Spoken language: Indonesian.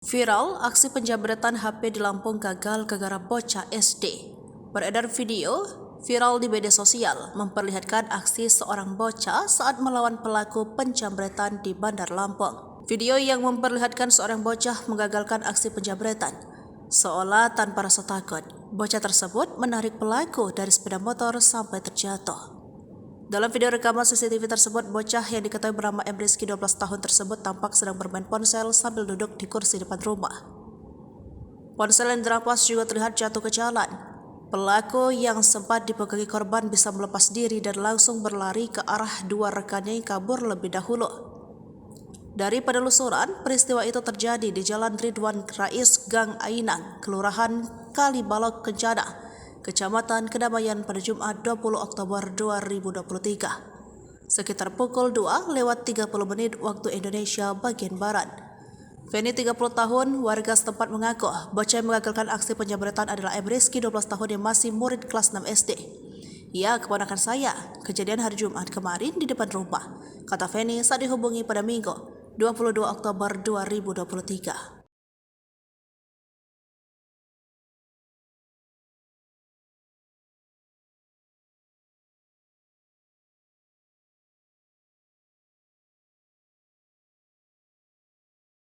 Viral, aksi penjambretan HP di Lampung gagal gara-gara bocah SD. Beredar video viral di media sosial memperlihatkan aksi seorang bocah saat melawan pelaku penjambretan di Bandar Lampung. Video yang memperlihatkan seorang bocah menggagalkan aksi penjambretan. Seolah tanpa rasa takut, bocah tersebut menarik pelaku dari sepeda motor sampai terjatuh. Dalam video rekaman CCTV tersebut, bocah yang diketahui bernama M. Rizky 12 tahun tersebut tampak sedang bermain ponsel sambil duduk di kursi depan rumah. Ponsel yang dirampas juga terlihat jatuh ke jalan. Pelaku yang sempat dipegangi korban bisa melepas diri dan langsung berlari ke arah dua rekannya yang kabur lebih dahulu. Dari penelusuran, peristiwa itu terjadi di Jalan Ridwan Rais Gang Ainang, Kelurahan Kalibalok Kencana, Kecamatan Kedamaian pada Jumat 20 Oktober 2023, sekitar pukul 2:30 waktu Indonesia bagian Barat. Feni 30 tahun, warga setempat mengaku bocah yang mengagalkan aksi penjambretan adalah M. Rizky 12 tahun yang masih murid kelas 6 SD. "Ya, keponakan saya, kejadian hari Jumat kemarin di depan rumah," kata Feni saat dihubungi pada Minggu 22 Oktober 2023.